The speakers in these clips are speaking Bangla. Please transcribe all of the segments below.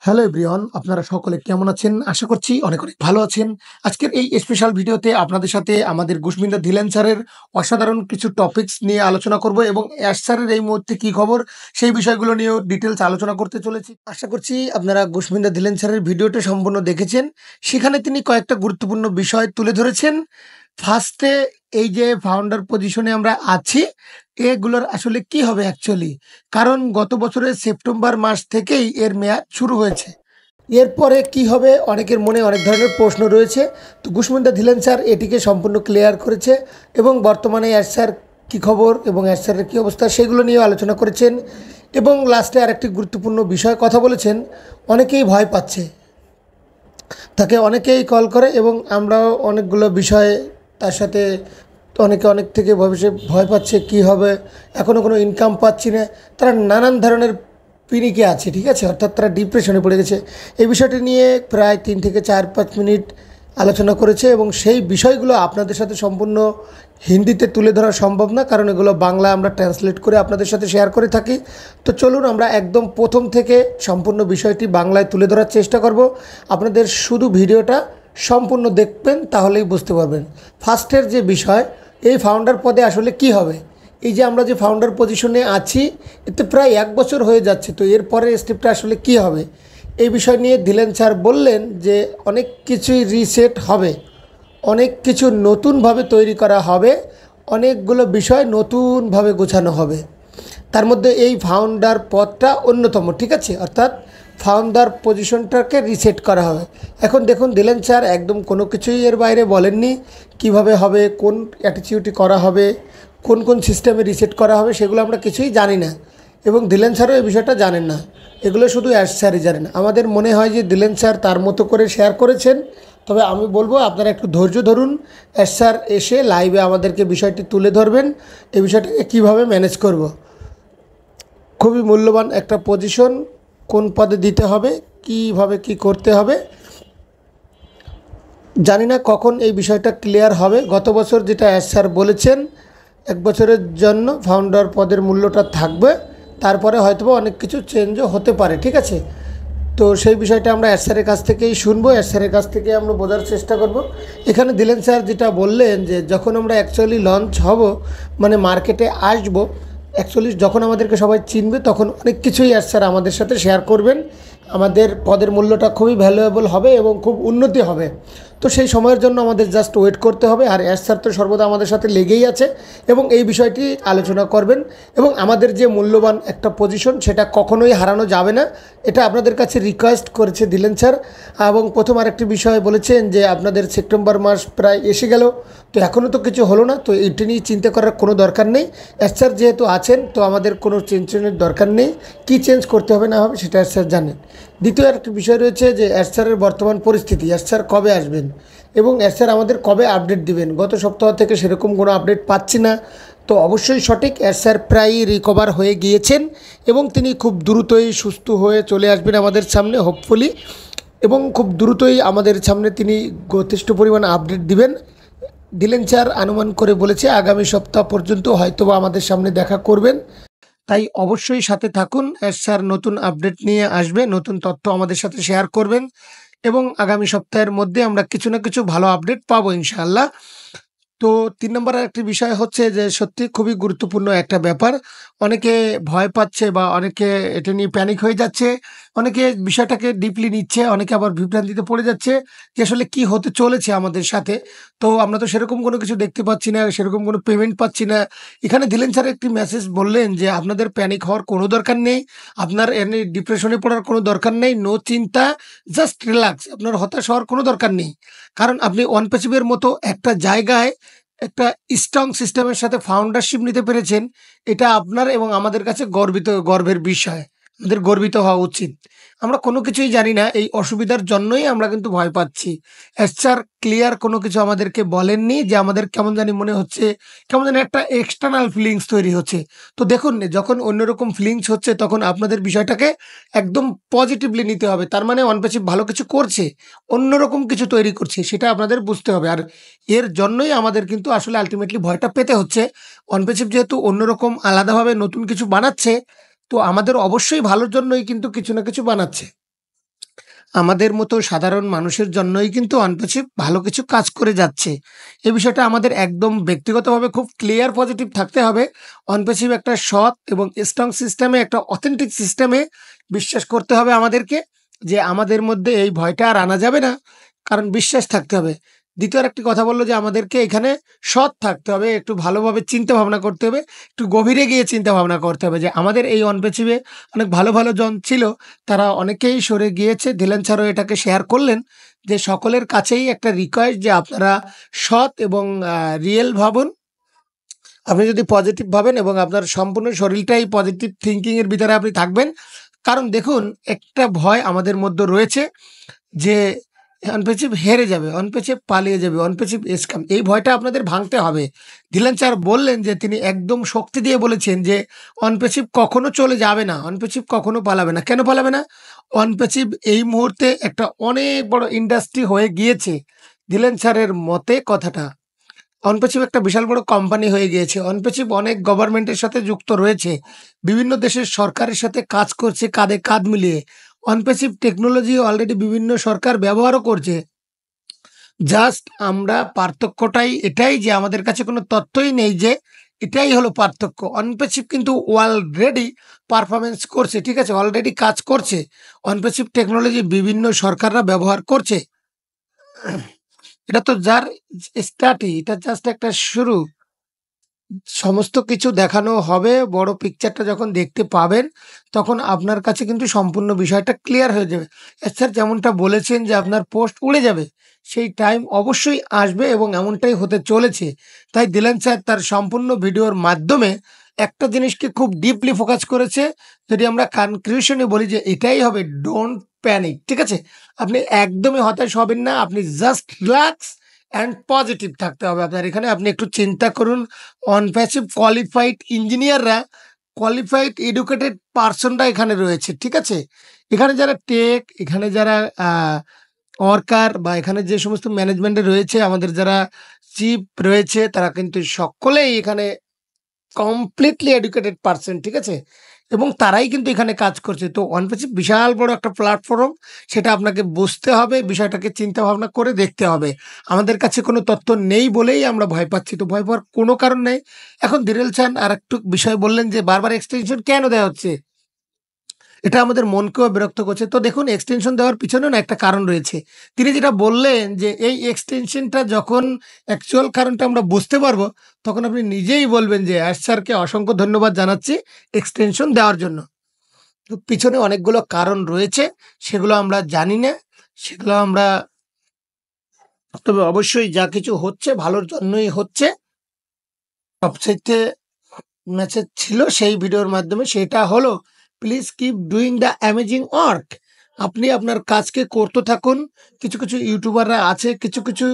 হ্যালো এভরিওয়ান, আপনারা সকলে কেমন আছেন? আশা করছি অনেক ভালো আছেন। আজকের এই স্পেশাল ভিডিওতে আপনাদের সাথে আমাদের গুশমিন্দা ধিলেন স্যারের অসাধারণ কিছু টপিকস নিয়ে আলোচনা করব এবং অ্যাশ স্যারের এই মুহূর্তে কী খবর সেই বিষয়গুলো নিয়েও ডিটেলস আলোচনা করতে চলেছি। আশা করছি আপনারা গুশমিন্দা ধিলেন স্যারের ভিডিওটা সম্পূর্ণ দেখেছেন। সেখানে তিনি কয়েকটা গুরুত্বপূর্ণ বিষয় তুলে ধরেছেন। ফার্স্টে এই যে ফাউন্ডার পজিশনে আমরা আছি, এগুলোর আসলে কি হবে অ্যাকচুয়ালি? কারণ গত বছরের সেপ্টেম্বর মাস থেকেই এর মেয়াদ শুরু হয়েছে। এরপরে কি হবে অনেকের মনে অনেক ধরনের প্রশ্ন রয়েছে। তো গুশমিন্দা ধিলেন স্যার এটিকে সম্পূর্ণ ক্লিয়ার করেছে এবং বর্তমানে অ্যাশ স্যার কী খবর এবং অ্যাশ স্যারের কী অবস্থা সেগুলো নিয়েও আলোচনা করেছেন এবং লাস্টে আরেকটি গুরুত্বপূর্ণ বিষয় কথা বলেছেন। অনেকেই ভয় পাচ্ছে, তাকে অনেকেই কল করে এবং আমরাও অনেকগুলো বিষয়ে তার সাথে অনেকে অনেক থেকে ভয় পাচ্ছে কি হবে, এখনও কোনো ইনকাম পাচ্ছি না, তারা নানান ধরনের পিনিকে আছে, ঠিক আছে, অর্থাৎ তারা ডিপ্রেশনে পড়ে গেছে। এই বিষয়টি নিয়ে প্রায় 3 থেকে 4-5 মিনিট আলোচনা করেছে এবং সেই বিষয়গুলো আপনাদের সাথে সম্পূর্ণ হিন্দিতে তুলে ধরা সম্ভব না, কারণ এগুলো বাংলা আমরা ট্রান্সলেট করে আপনাদের সাথে শেয়ার করে থাকি। তো চলুন আমরা একদম প্রথম থেকে সম্পূর্ণ বিষয়টি বাংলায় তুলে ধরার চেষ্টা করব। আপনাদের শুধু ভিডিওটা সম্পূর্ণ দেখবেন, তাহলেই বুঝতে পারবেন। ফার্স্টের যে বিষয়, এই ফাউন্ডার পদে আসলে কি হবে। এই যে আমরা যে ফাউন্ডার পজিশনে আছি, এতে প্রায় 1 বছর হয়ে যাচ্ছে। তো এর পরের স্টেপটা আসলে কি হবে, এই বিষয় নিয়ে ধিলেন স্যার বললেন যে অনেক কিছুই রিসেট হবে, অনেক কিছু নতুনভাবে তৈরি করা হবে, অনেকগুলো বিষয় নতুনভাবে গোছানো হবে। তার মধ্যে এই ফাউন্ডার পদটা অন্যতম, ঠিক আছে, অর্থাৎ ফাউন্ডার পজিশনটাকে রিসেট করা হবে। এখন দেখুন, ধিলেন স্যার একদম কোনো কিছুই এর বাইরে বলেননি। কিভাবে হবে, কোন অ্যাটিটিউডটি করা হবে, কোন কোন সিস্টেমে রিসেট করা হবে, সেগুলো আমরা কিছুই জানি না এবং ধিলেন স্যারও এই বিষয়টা জানেন না। এগুলো শুধু অ্যাশ স্যারই জানেন। আমাদের মনে হয় যে ধিলেন স্যার তার মতো করে শেয়ার করেছেন, তবে আমি বলবো আপনারা একটু ধৈর্য ধরুন। অ্যাশ স্যার এসে লাইভে আমাদেরকে বিষয়টি তুলে ধরবেন, এই বিষয়টাকে কীভাবে ম্যানেজ করব। খুবই মূল্যবান একটা পজিশন, কোন পদে দিতে হবে, কিভাবে কি করতে হবে জানি না কখন এই বিষয়টা ক্লিয়ার হবে। গত বছর যেটা অ্যাশ স্যার বলেছেন, 1 বছরের জন্য ফাউন্ডার পদের মূল্যটা থাকবে, তারপরে হয়তো অনেক কিছু চেঞ্জও হতে পারে, ঠিক আছে। তো সেই বিষয়টা আমরা অ্যাশ স্যারের কাছ থেকেই শুনবো, অ্যাশ স্যারের কাছ থেকে আমরা বোঝার চেষ্টা করব। এখানে ধিলেন স্যার যেটা বললেন যে যখন আমরা অ্যাকচুয়ালি লঞ্চ হব, মানে মার্কেটে আসব, অ্যাকচুয়ালি যখন আমাদেরকে সবাই চিনবে, তখন অনেক কিছুই অ্যাশ স্যার আমাদের সাথে শেয়ার করবেন। আমাদের পদের মূল্যটা খুবই ভ্যালুয়েবল হবে এবং খুব উন্নতি হবে। তো সেই সময়ের জন্য আমাদের জাস্ট ওয়েট করতে হবে। আর অ্যাশ স্যার তো সর্বদা আমাদের সাথে লেগেই আছে এবং এই বিষয়টি আলোচনা করবেন এবং আমাদের যে মূল্যবান একটা পজিশন, সেটা কখনোই হারানো যাবে না, এটা আপনাদের কাছে রিকোয়েস্ট করেছে ধিলেন স্যার। এবং প্রথম আরেকটি বিষয় বলেছেন যে আপনাদের সেপ্টেম্বর মাস প্রায় এসে গেল, তো এখনও তো কিছু হলো না, তো এইটা নিয়ে চিন্তা করার কোনো দরকার নেই। অ্যাশ স্যার যেহেতু আছেন, তো আমাদের কোনো চেঞ্জের দরকার নেই। কী চেঞ্জ করতে হবে না হবে সেটা অ্যাশ স্যার জানেন। দ্বিতীয় একটা বিষয় রয়েছে যে অ্যাশ স্যারের বর্তমান পরিস্থিতি, অ্যাশ স্যার কবে আসবেন এবং অ্যাশ স্যার আমাদের কবে আপডেট দিবেন। গত সপ্তাহ থেকে সেরকম কোনো আপডেট পাচ্ছি না। তো অবশ্যই সঠিক, অ্যাশ স্যার প্রায়ই রিকভার হয়ে গিয়েছেন এবং তিনি খুব দ্রুতই সুস্থ হয়ে চলে আসবেন আমাদের সামনে হোপফুলি, এবং খুব দ্রুতই আমাদের সামনে তিনি যথেষ্ট পরিমাণে আপডেট দিবেন। ধিলেন স্যার আনুমান করে বলেছে আগামী সপ্তাহ পর্যন্ত হয়তোবা আমাদের সামনে দেখা করবেন। তাই অবশ্যই সাথে থাকুন, অ্যাশ স্যার নতুন আপডেট নিয়ে আসবে, নতুন তথ্য আমাদের সাথে শেয়ার করবেন এবং আগামী সপ্তাহের মধ্যে আমরা কিছু না কিছু ভালো আপডেট পাবো ইনশাআল্লাহ। তো 3 নম্বর আরেকটি বিষয় হচ্ছে যে সত্যি খুবই গুরুত্বপূর্ণ একটা ব্যাপার। অনেকে ভয় পাচ্ছে বা অনেকে এটা নিয়ে প্যানিক হয়ে যাচ্ছে। অনেকে বিষয়টাকে ডিপলি নিচ্ছে, অনেকে আবার বিভ্রান্তিতে পড়ে যাচ্ছে যে আসলে কি হতে চলেছে আমাদের সাথে। তো আমরা তো সেরকম কোনো কিছু দেখতে পাচ্ছি না, সেরকম কোনো পেমেন্ট পাচ্ছি না। এখানে ধিলেন স্যার একটি মেসেজ বললেন যে আপনাদের প্যানিক হওয়ার কোনো দরকার নেই, আপনার এমনি ডিপ্রেশনে পড়ার কোনো দরকার নেই, নো চিন্তা, জাস্ট রিল্যাক্স। আপনার হতাশ হওয়ার কোনো দরকার নেই, কারণ আপনি ওয়ানপেচিভের মতো একটা জায়গায় একটা স্ট্রং সিস্টেমের সাথে ফাউন্ডারশিপ নিতে পেরেছেন। এটা আপনার এবং আমাদের কাছে গর্বের বিষয়। আমাদের গর্বিত হওয়া উচিত। আমরা কোনো কিছুই জানি না, এই অসুবিধার জন্যই আমরা কিন্তু ভয় পাচ্ছি। স্যার ক্লিয়ার কোনো কিছু আমাদেরকে বলেননি যে আমাদের কেমন জানি মনে হচ্ছে, কেমন জানি একটা এক্সটার্নাল ফিলিংস তৈরি হচ্ছে। তো দেখুন, যখন অন্যরকম ফিলিংস হচ্ছে তখন আপনাদের বিষয়টাকে একদম পজিটিভলি নিতে হবে। তার মানে অনপেসিভ ভালো কিছু করছে, অন্যরকম কিছু তৈরি করছে, সেটা আপনাদের বুঝতে হবে। আর এর জন্যই আমাদের কিন্তু আসলে আল্টিমেটলি ভয়টা পেতে হচ্ছে। অনপেসিভ যেহেতু অন্যরকম আলাদাভাবে নতুন কিছু বানাচ্ছে, তো আমাদের অবশ্যই ভালোর জন্যই কিন্তু কিছু না কিছু বানাচ্ছে। আমাদের মতো সাধারণ মানুষের জন্যই কিন্তু অনপেসিভ ভালো কিছু কাজ করে যাচ্ছে। এই বিষয়টা আমাদের একদম ব্যক্তিগতভাবে খুব ক্লিয়ার পজিটিভ থাকতে হবে। অনপেসিভ একটা সৎ এবং স্ট্রং সিস্টেমে, একটা অথেন্টিক সিস্টেমে বিশ্বাস করতে হবে আমাদেরকে, যে আমাদের মধ্যে এই ভয়টা আর আনা যাবে না, কারণ বিশ্বাস থাকতে হবে। দ্বিতীয় আরেকটি কথা বলল যে আমাদেরকে এখানে সৎ থাকতে হবে, একটু ভালোভাবে চিন্তা ভাবনা করতে হবে, একটু গভীরে গিয়ে চিন্তা ভাবনা করতে হবে যে আমাদের এই অনপেসিভে অনেক ভালো, ভালো জন ছিল, তারা অনেকেই সরে গিয়েছে। ধীলেন স্যারও এটাকে শেয়ার করলেন যে সকলের কাছেই একটা রিকোয়েস্ট যে আপনারা সৎ এবং রিয়েল ভাবুন। আপনি যদি পজিটিভ ভাবেন এবং আপনার সম্পূর্ণ শরীরটাই পজিটিভ থিঙ্কিংয়ের ভিতরে আপনি থাকবেন। কারণ দেখুন, একটা ভয় আমাদের মধ্যে রয়েছে যে অনপেসিভ হেরে যাবে, অনপেসিভ পালিয়ে যাবে, অনপেসিভ স্ক্যাম। এই ভয়টা আপনাদের ভাঙতে হবে। ধীলেন স্যার বললেন যে তিনি একদম শক্তি দিয়ে বলেছেন যে অনপেসিভ কখনো চলে যাবে না, অনপেসিভ কখনো পালাবে না। কেন পালাবে না? অনপেসিভ এই মুহূর্তে একটা অনেক বড় ইন্ডাস্ট্রি হয়ে গিয়েছে। ধীলেন স্যারের মতে কথাটা, অনপেসিভ একটা বিশাল বড় কোম্পানি হয়ে গিয়েছে। অনপেসিভ অনেক গভর্নমেন্টের সাথে যুক্ত রয়েছে, বিভিন্ন দেশের সরকারের সাথে কাজ করছে কাঁধে কাঁধ মিলিয়ে। অনপেসিভ টেকনোলজি অলরেডি বিভিন্ন সরকার ব্যবহারও করছে। জাস্ট আমরা পার্থক্যটাই এটাই যে আমাদের কাছে কোনো তথ্যই নেই, যে এটাই হলো পার্থক্য। অনপেসিভ কিন্তু অলরেডি পারফরমেন্স করছে, ঠিক আছে? অলরেডি কাজ করছে। অনপেসিভ টেকনোলজি বিভিন্ন সরকাররা ব্যবহার করছে। এটা তো যার স্টার্টই, এটা জাস্ট একটা শুরু। সমস্ত কিছু দেখানো হবে। বড় পিকচারটা যখন দেখতে পাবেন, তখন আপনার কাছে কিন্তু সম্পূর্ণ বিষয়টা ক্লিয়ার হয়ে যাবে। স্যার যেমনটা বলেছেন যে আপনার পোস্ট উড়ে যাবে, সেই টাইম অবশ্যই আসবে এবং এমনটাই হতে চলেছে। তাই দিলেন স্যার তার সম্পূর্ণ ভিডিওর মাধ্যমে একটা জিনিসকে খুব ডিপলি ফোকাস করেছে। যদি আমরা কনক্লুশনে বলি যে এটাই হবে, ডোন্ট প্যানিক, ঠিক আছে? আপনি একদমই হতাশ হবেন না, আপনি জাস্ট রিল্যাক্স অ্যান্ড পজিটিভ থাকতে হবে আপনার এখানে। আপনি একটু চিন্তা করুন, অনপ্যাসিভ কোয়ালিফাইড ইঞ্জিনিয়াররা, কোয়ালিফাইড এডুকেটেড পারসনরা এখানে রয়েছে, ঠিক আছে? এখানে যারা টেক, এখানে যারা ওয়ার্কার বা এখানে যে সমস্ত ম্যানেজমেন্টে রয়েছে, আমাদের যারা চিফ রয়েছে, তারা কিন্তু সকলেই এখানে কমপ্লিটলি এডুকেটেড পারসন, ঠিক আছে? এবং তারাই কিন্তু এখানে কাজ করছে। তো অনপ্যাসিভ বিশাল বড় একটা প্ল্যাটফর্ম, সেটা আপনাকে বুঝতে হবে, বিষয়টাকে চিন্তা ভাবনা করে দেখতে হবে। আমাদের কাছে কোনো তথ্য নেই বলেই আমরা ভয় পাচ্ছি, তো ভয় পাওয়ার কোনো কারণ নেই। এখন ধীরেল চান আরেকটু বিষয় বললেন যে বারবার এক্সটেনশন কেন দেওয়া হচ্ছে? এটা আমাদের মনকেও বিরক্ত করছে। তো দেখুন, এক্সটেনশন দেওয়ার পিছনেও না একটা কারণ রয়েছে। তিনি যেটা বললেন যে এই এক্সটেনশনটা যখন অ্যাকচুয়াল কারণটা আমরা বুঝতে পারবো, তখন আপনি নিজেই বলবেন যে অ্যাশ স্যারকে অসংখ্য ধন্যবাদ জানাচ্ছি এক্সটেনশন দেওয়ার জন্য। তো পিছনে অনেকগুলো কারণ রয়েছে, সেগুলো আমরা জানি না, সেগুলো আমরা, তবে অবশ্যই যা কিছু হচ্ছে ভালোর জন্যই হচ্ছে। সবচাইতে মেসেজ ছিল সেই ভিডিওর মাধ্যমে, সেটা হলো please keep doing the amazing work. আপনি আপনার কাজকে করতে থাকুন। কিছু কিছু ইউটিউবাররা আছে, কিছু কিছু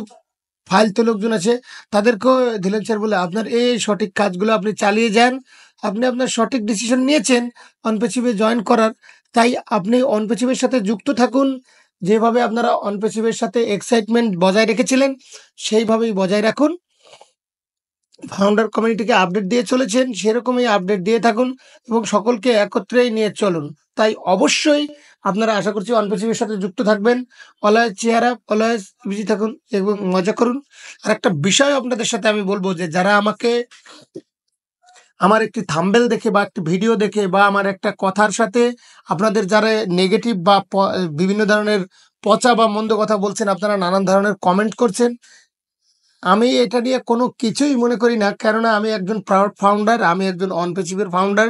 ফালতু লোকজন আছে, তাদেরকেও ধীরেন স্যার বলে আপনার এই সঠিক কাজগুলো আপনি চালিয়ে যান। আপনি আপনার সঠিক ডিসিশন নিয়েছেন অনপেসিভে জয়েন করার, তাই আপনি অনপেসিভের সাথে যুক্ত থাকুন। যেভাবে আপনারা অনপেসিভের সাথে এক্সাইটমেন্ট বজায় রেখেছিলেন, সেইভাবেই বজায় রাখুন। ফাউন্ডার কমিউনিটিকে আপডেট দিয়ে চলেছেন, সেরকমই আপডেট দিয়ে থাকুন এবং সকলকে একত্রেই নিয়ে চলুন। তাই অবশ্যই আপনারা আশা করছি অনপেসিভের সাথে যুক্ত থাকবেন। Always chair up, always busy থাকুন এবং মজা করুন। আর একটা বিষয় আপনাদের সাথে আমি বলবো যে যারা আমাকে আমার একটি থাম্বনেল দেখে বা একটি ভিডিও দেখে বা আমার একটা কথার সাথে আপনাদের যারা নেগেটিভ বা বিভিন্ন ধরনের পচা বা মন্দ কথা বলছেন, আপনারা নানান ধরনের কমেন্ট করছেন, আমি এটা নিয়ে কোনো কিছুই মনে করি না। কেননা আমি একজন প্রাউড ফাউন্ডার, আমি একজন অনপেসিভের ফাউন্ডার,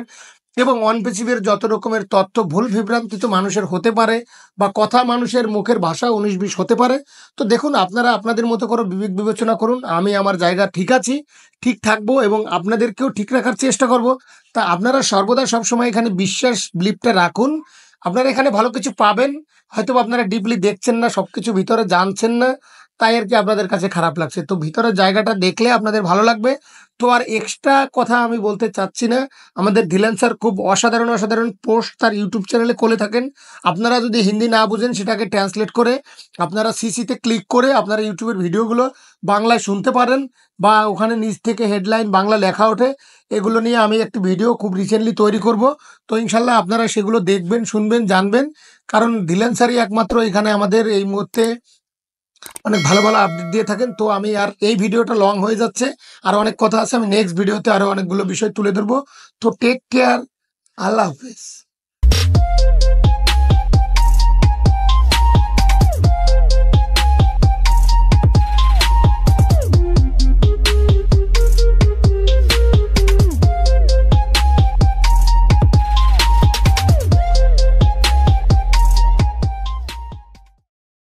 এবং অনপেসিভের যত রকমের তথ্য ভুল বিভ্রান্তি তো মানুষের হতে পারে, বা কথা মানুষের মুখের ভাষা 19-20 হতে পারে। তো দেখুন, আপনারা আপনাদের মতো করে বিবেক বিবেচনা করুন। আমি আমার জায়গা ঠিক আছি, ঠিক থাকবো এবং আপনাদেরকেও ঠিক রাখার চেষ্টা করব। তা আপনারা সর্বদা সবসময় এখানে বিশ্বাস বিলিভটা রাখুন। আপনারা এখানে ভালো কিছু পাবেন। হয়তো আপনারা ডিপলি দেখছেন না, সব কিছু ভিতরে জানছেন না, তাই আর কি আপনাদের কাছে খারাপ লাগছে। তো ভিতরের জায়গাটা দেখলে আপনাদের ভালো লাগবে। তো আর এক্সট্রা কথা আমি বলতে চাচ্ছি না। আমাদের ধিলান স্যার খুব অসাধারণ, অসাধারণ পোস্ট তার ইউটিউব চ্যানেলে করে থাকেন। আপনারা যদি হিন্দি না বুঝেন সেটাকে ট্রান্সলেট করে আপনারা সিসিতে ক্লিক করে আপনারা ইউটিউবের ভিডিওগুলো বাংলায় শুনতে পারেন, বা ওখানে নিচ থেকে হেডলাইন বাংলা লেখা ওঠে। এগুলো নিয়ে আমি একটি ভিডিও খুব রিসেন্টলি তৈরি করব। তো ইনশাল্লাহ আপনারা সেগুলো দেখবেন, শুনবেন, জানবেন। কারণ ধিলান স্যারই একমাত্র এখানে আমাদের এই মুহূর্তে অনেক ভালো, ভালো আপডেট দিয়ে থাকেন। তো আমি আর এই ভিডিওটা লং হয়ে যাচ্ছে। আরো অনেক কথা আছে। আমি নেক্সট ভিডিওতে আরো অনেকগুলো বিষয় তুলে ধরবো। তো টেক কেয়ার। আল্লাহ হাফেজ।